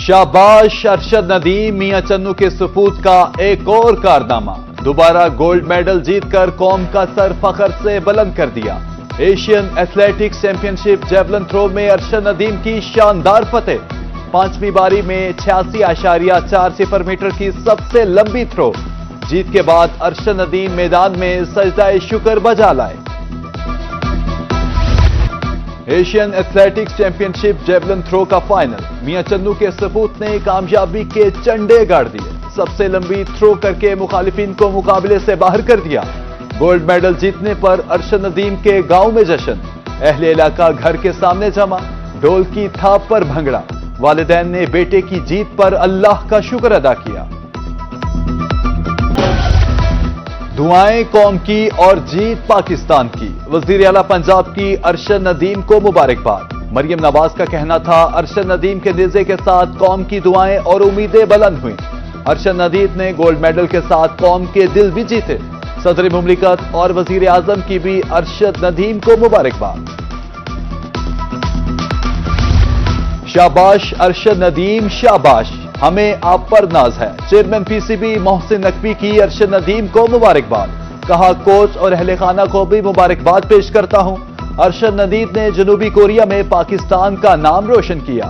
शाबाश अरशद नदीम, मियां चन्नू के सपूत का एक और कारनामा। दोबारा गोल्ड मेडल जीतकर कौम का सर फखर से बुलंद कर दिया। Asian athletics championship javelin throw में अरशद नदीम की शानदार फतेह। पांचवीं बारी में 86.40 मीटर की सबसे लंबी थ्रो जीत के बाद अरशद नदीम मैदान में सजदाए शुक्र बजा लाए। Asian athletics championship javelin throw का फाइनल, मियां चन्नू के सपूत ने कामयाबी के चंडे गाड़ दिए। सबसे लंबी थ्रो करके मुखालिफिन को मुकाबले से बाहर कर दिया। गोल्ड मेडल जीतने पर अरशद नदीम के गांव में जश्न, अहले इलाका घर के सामने जमा, ढोल की थाप पर भंगड़ा। वालिदैन ने बेटे की जीत पर अल्लाह का शुक्र अदा किया। दुआएं कौम की और जीत पाकिस्तान की। वजीर आला पंजाब की अरशद नदीम को मुबारकबाद। मरियम नवाज का कहना था, अरशद नदीम के नेज़े के साथ कौम की दुआएं और उम्मीदें बुलंद हुई। अरशद नदीम ने गोल्ड मेडल के साथ कौम के दिल भी जीते। सदर मुमलिकत और वजीर आजम की भी अरशद नदीम को मुबारकबाद। शाबाश अरशद नदीम, शाबाश, हमें आप पर नाज है। चेयरमैन पीसीबी मोहसिन नकवी की अरशद नदीम को मुबारकबाद। कहा, कोच और अहले खाना को भी मुबारकबाद पेश करता हूं। अरशद नदीम ने जनूबी कोरिया में पाकिस्तान का नाम रोशन किया।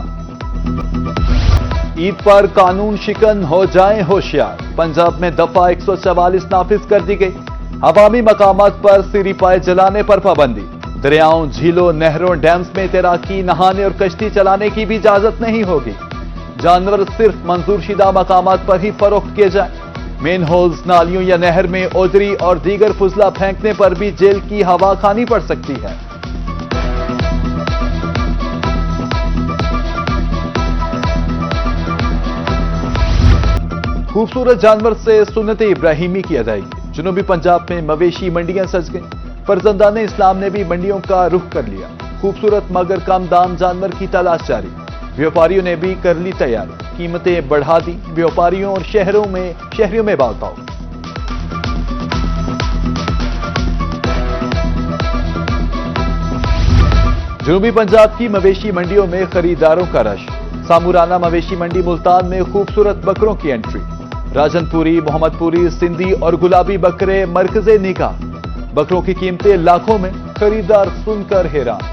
ईद पर कानून शिकन हो जाएं होशियार। पंजाब में दफा 144 नाफिज कर दी गई। अवामी मकामात पर सीरी पाए जलाने पर पाबंदी। दरियाओं, झीलों, नहरों, डैम्स में तैराकी, नहाने और कश्ती चलाने की भी इजाजत नहीं होगी। जानवर सिर्फ मंजूरशुदा मकामात पर ही फरोख्त किए जाए। मेन होल्स, नालियों या नहर में ओजरी और दीगर फुजला फेंकने पर भी जेल की हवा खानी पड़ सकती है। खूबसूरत जानवर से सुन्नत इब्राहिमी की अदायगी। जनूबी पंजाब में मवेशी मंडियां सज गईं। फर्जंदान इस्लाम ने भी मंडियों का रुख कर लिया। खूबसूरत मगर कम दाम जानवर की तलाश जारी। व्यापारियों ने भी कर ली तैयारी, कीमतें बढ़ा दी। व्यापारियों और शहरियों में बाताओ। जनूबी पंजाब की मवेशी मंडियों में खरीदारों का रश। सामुराना मवेशी मंडी मुल्तान में खूबसूरत बकरों की एंट्री। राजनपुरी, मोहम्मदपुरी, सिंधी और गुलाबी बकरे मरकज़े निगाह। बकरों की कीमतें लाखों में, खरीदार सुनकर हैरान।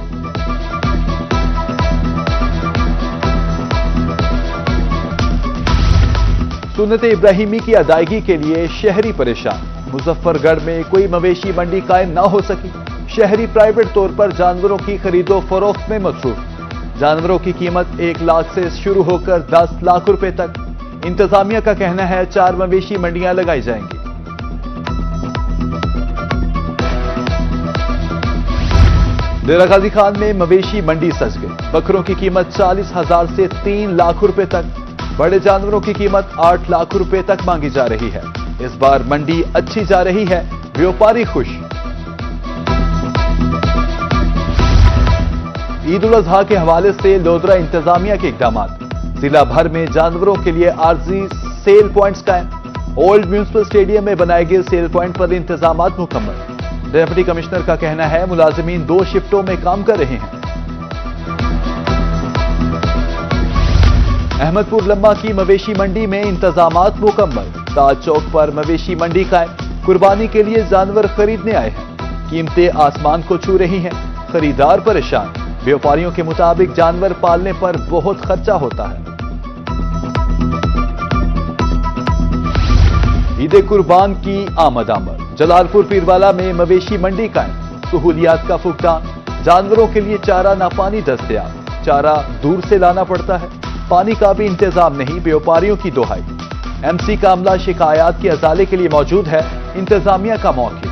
सुन्नत इब्राहिमी की अदायगी के लिए शहरी परेशान। मुजफ्फरगढ़ में कोई मवेशी मंडी कायम ना हो सकी। शहरी प्राइवेट तौर पर जानवरों की खरीदो फरोख्त में मसरूफ। जानवरों की कीमत 1 लाख से शुरू होकर 10 लाख रुपए तक। इंतजामिया का कहना है 4 मवेशी मंडियां लगाई जाएंगी। डेरा गाजी खान में मवेशी मंडी सज गई। बकरों की कीमत 40,000 से 3 लाख रुपए तक। बड़े जानवरों की कीमत 8 लाख रुपए तक मांगी जा रही है। इस बार मंडी अच्छी जा रही है, व्यापारी खुश। ईद उल अजहा के हवाले से लोधरा इंतजामिया के इकदाम। जिला भर में जानवरों के लिए आरजी सेल पॉइंट्स कायम। ओल्ड म्यूनिसिपल स्टेडियम में बनाए गए सेल पॉइंट पर इंतजाम मुकम्मल। डिप्टी कमिश्नर का कहना है, मुलाजिमीन 2 शिफ्टों में काम कर रहे हैं। अहमदपुर लम्बा की मवेशी मंडी में इंतजामात मुकम्मल। ताज चौक पर मवेशी मंडी कायम। कुर्बानी के लिए जानवर खरीदने आए हैं। कीमतें आसमान को छू रही हैं, खरीदार परेशान। व्यापारियों के मुताबिक जानवर पालने पर बहुत खर्चा होता है। ईद कुर्बान की आमद। जलालपुर पीरवाला में मवेशी मंडी कायम। सहूलियात का फुकदान। जानवरों के लिए चारा नापानी दस्तयाब। चारा दूर से लाना पड़ता है, पानी का भी इंतजाम नहीं, व्यापारियों की दोहाई। एमसी का अमला शिकायत के अजाले के लिए मौजूद है, इंतजामिया का मौके।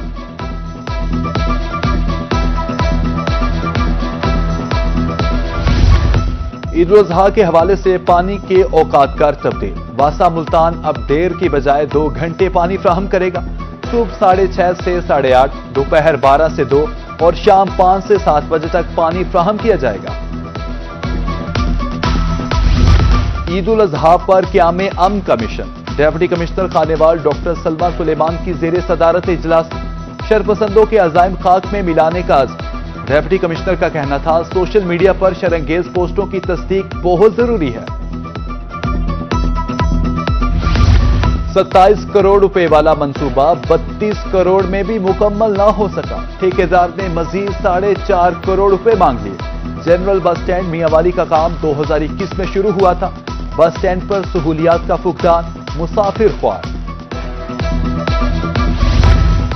ईद उल अजहा के हवाले से पानी के औकात कर तब्दील। वासा मुल्तान अब देर की बजाय 2 घंटे पानी फ्राहम करेगा। सुबह 6:30 से 8:30, दोपहर 12 से 2 और शाम 5 से 7 बजे तक पानी फ्राहम किया जाएगा। ईद उल अजहा पर क़याम अमन का mission. Deputy commissioner Khanewal doctor Salma Suleman की ज़ेरे सदारत इजलास। शरपसंदों के अज़ाइम खाक में मिलाने का अज़्म। डिप्टी कमिश्नर का कहना था, सोशल मीडिया पर शरंगेज पोस्टों की तस्दीक बहुत जरूरी है। 27 करोड़ रुपए वाला मंसूबा 32 करोड़ में भी मुकम्मल ना हो सका। ठेकेदार ने मजीद 4.5 करोड़ रुपए मांग लिए। जनरल बस स्टैंड मियांवाली का काम 2021 में शुरू हुआ था। बस स्टैंड पर सहूलियात का फुकदान मुसाफिर ख्वार।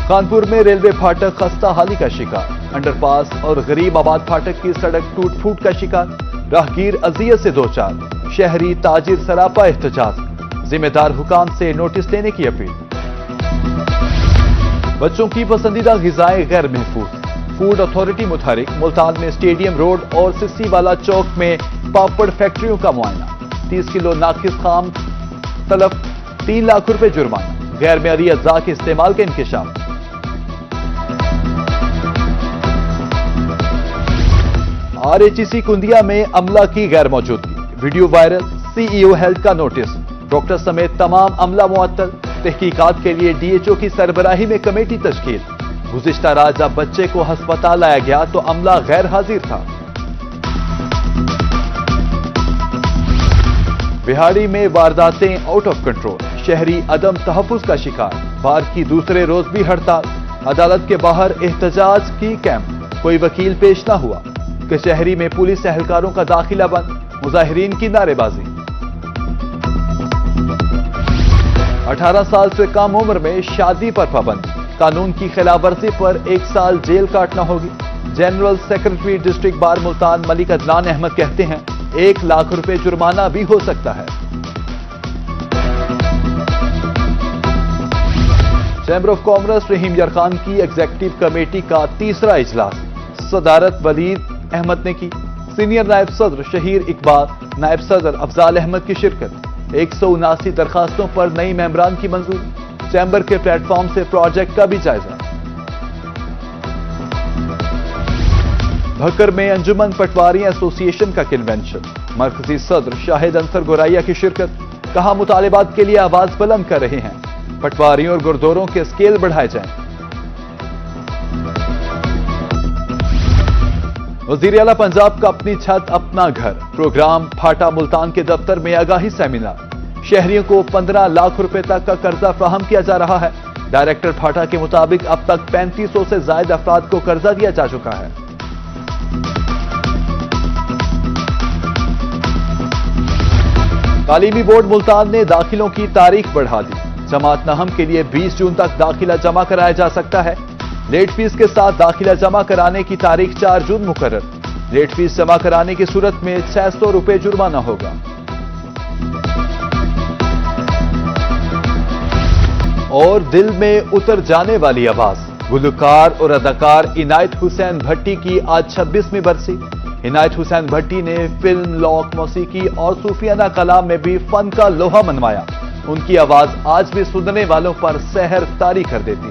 कानपुर में रेलवे फाटक खस्ता हाली का शिकार। अंडरपास और गरीब आबाद फाटक की सड़क टूट फूट का शिकार। राहगीर अजियत से दो चार। शहरी ताजिर सरापा एहतजाज। जिम्मेदार हुकाम से नोटिस लेने की अपील। बच्चों की पसंदीदा गिजाएं गैर महफूज। Food authority मुतहरिक। मुल्तान में स्टेडियम रोड और सिस्सी वाला चौक में पापड़ फैक्ट्रियों का मुआयना। 30 किलो नाकिस खाम तलब, 3 लाख रुपए जुर्माना। गैर मेयारी अज्जा के इस्तेमाल का इंकशाफ। आरएचईसी कुंदिया में अमला की गैर मौजूदगी। Video viral. सीईओ हेल्थ का नोटिस। डॉक्टर समेत तमाम अमला मुअत्तल। तहकीकात के लिए डीएचओ की सरबराही में कमेटी तश्कील। गुज़िश्ता रात जब बच्चे को अस्पताल लाया गया तो अमला गैर हाजिर था। बिहाड़ी में वारदातें आउट ऑफ कंट्रोल। शहरी अदम तहफ्फुज का शिकार। बार की दूसरे रोज भी हड़ताल। अदालत के बाहर एहतजाज की कैंप। कोई वकील पेश न हुआ। कचहरी में पुलिस एहलकारों का दाखिला बंद। मुजाहिरीन की नारेबाजी। 18 साल से कम उम्र में शादी पर पाबंदी। कानून की खिलाफवर्जी पर 1 साल जेल काटना होगी। General secretary district bar Multan Malik Adnan Ahmad कहते हैं 1 लाख रुपए जुर्माना भी हो सकता है। चैंबर ऑफ कॉमर्स रहीम यरखान की एग्जीक्यूटिव कमेटी का तीसरा इजलास सदारत वलीद अहमद ने की। सीनियर नायब सदर शहीर इकबाल, नायब सदर अफजाल अहमद की शिरकत। 179 दरखास्तों पर नई मेंबरान की मंजूरी। चैंबर के प्लेटफॉर्म से प्रोजेक्ट का भी जायजा। भक्कर में अंजुमन पटवारी एसोसिएशन का कन्वेंशन। मरकजी सदर शाहिद अंसर गोराइया की शिरकत। कहा मुतालिबात के लिए आवाज बुलंद कर रहे हैं। पटवारियों और गुरदौरों के स्केल बढ़ाए जाएं। वजीर आला पंजाब का अपनी छत अपना घर प्रोग्राम फाटा मुल्तान के दफ्तर में आगाही सेमिनार। शहरियों को 15 लाख रुपए तक का कर्जा फराहम किया जा रहा है। डायरेक्टर फाटा के मुताबिक अब तक 3500 से ज्यादा अफराद को कर्जा दिया जा चुका है। तालीमी बोर्ड मुल्तान ने दाखिलों की तारीख बढ़ा दी। जमात नहम के लिए 20 जून तक दाखिला जमा कराया जा सकता है। लेट फीस के साथ दाखिला जमा कराने की तारीख 4 जून मुकर्रर। लेट फीस जमा कराने की सूरत में 600 रुपए जुर्माना होगा। और दिल में उतर जाने वाली आवाज। गुलकार और अदाकार इनायत हुसैन भट्टी की आज 26वीं बरसी। इनायत हुसैन भट्टी ने फिल्म, लौक, मौसीकी और सूफियाना कलाम में भी फन का लोहा मनवाया। उनकी आवाज आज भी सुनने वालों पर सहर तारी कर देती।